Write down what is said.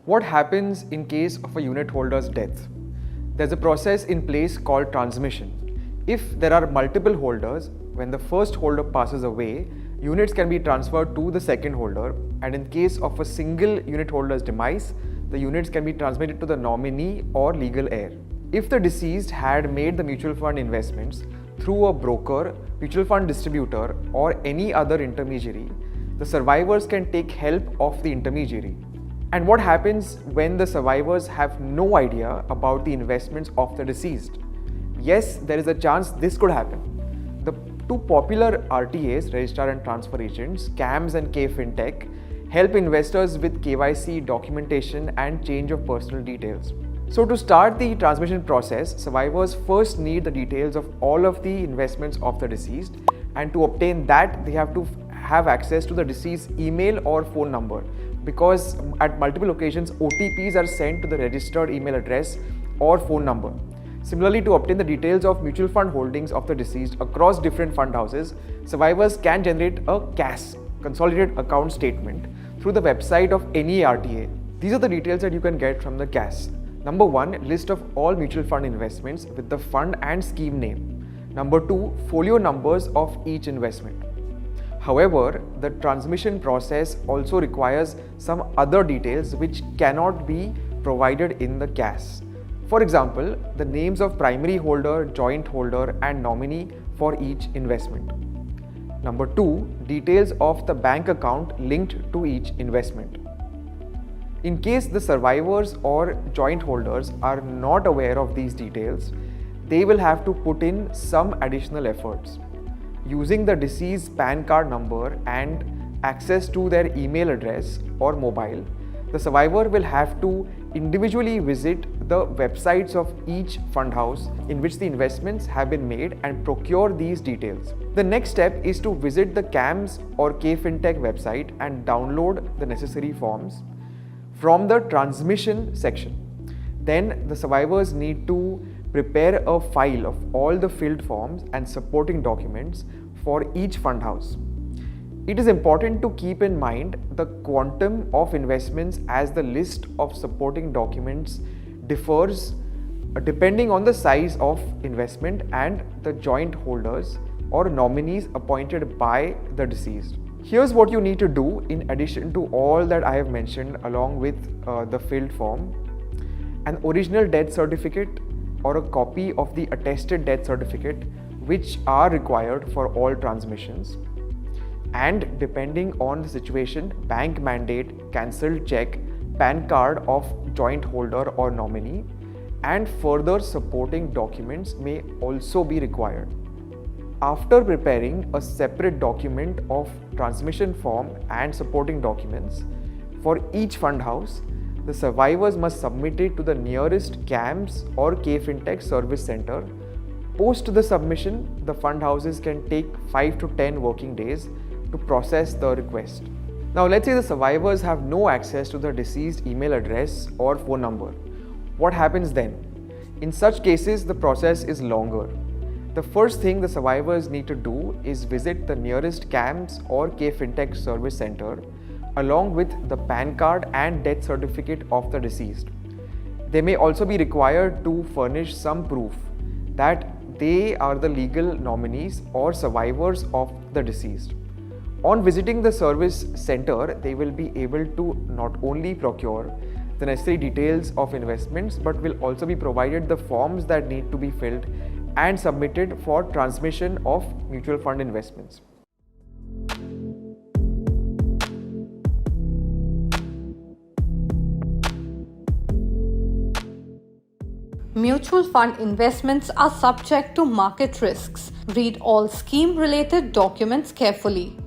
What happens in case of a unit holder's death? There's a process in place called transmission. If there are multiple holders, when the first holder passes away, units can be transferred to the second holder, and in case of a single unit holder's demise, the units can be transmitted to the nominee or legal heir. If the deceased had made the mutual fund investments through a broker, mutual fund distributor, or any other intermediary, the survivors can take help of the intermediary. And what happens when the survivors have no idea about the investments of the deceased? Yes, there is a chance this could happen. The two popular RTAs, Registrar and Transfer Agents, CAMS and KFintech, help investors with KYC documentation and change of personal details. So to start the transmission process, survivors first need the details of all of the investments of the deceased, and to obtain that they have to have access to the deceased's email or phone number, because at multiple occasions OTPs are sent to the registered email address or phone number. Similarly, to obtain the details of mutual fund holdings of the deceased across different fund houses, survivors can generate a CAS, Consolidated Account Statement, through the website of any RTA. These are the details that you can get from the CAS. Number 1, list of all mutual fund investments with the fund and scheme name. Number 2, folio numbers of each investment. However, the transmission process also requires some other details which cannot be provided in the CAS. For example, the names of primary holder, joint holder, and nominee for each investment. Number 2, details of the bank account linked to each investment. In case the survivors or joint holders are not aware of these details, they will have to put in some additional efforts. Using the deceased's PAN card number and access to their email address or mobile, the survivor will have to individually visit the websites of each fund house in which the investments have been made and procure these details. The next step is to visit the CAMS or KFintech website and download the necessary forms from the transmission section. Then the survivors need to prepare a file of all the filled forms and supporting documents for each fund house. It is important to keep in mind the quantum of investments, as the list of supporting documents differs depending on the size of investment and the joint holders or nominees appointed by the deceased. Here's what you need to do in addition to all that I have mentioned along with the filled form: an original death certificate or a copy of the attested death certificate, which are required for all transmissions, and depending on the situation, bank mandate, cancelled check, PAN card of joint holder or nominee, and further supporting documents may also be required. After preparing a separate document of transmission form and supporting documents for each fund house, the survivors must submit it to the nearest CAMS or KFintech service center. Post the submission, the fund houses can take 5 to 10 working days to process the request. Now let's say the survivors have no access to the deceased email address or phone number. What happens then? In such cases, the process is longer. The first thing the survivors need to do is visit the nearest CAMS or KFintech service center along with the PAN card and death certificate of the deceased. They may also be required to furnish some proof that they are the legal nominees or survivors of the deceased. On visiting the service center, they will be able to not only procure the necessary details of investments, but will also be provided the forms that need to be filled and submitted for transmission of mutual fund investments. Mutual fund investments are subject to market risks. Read all scheme-related documents carefully.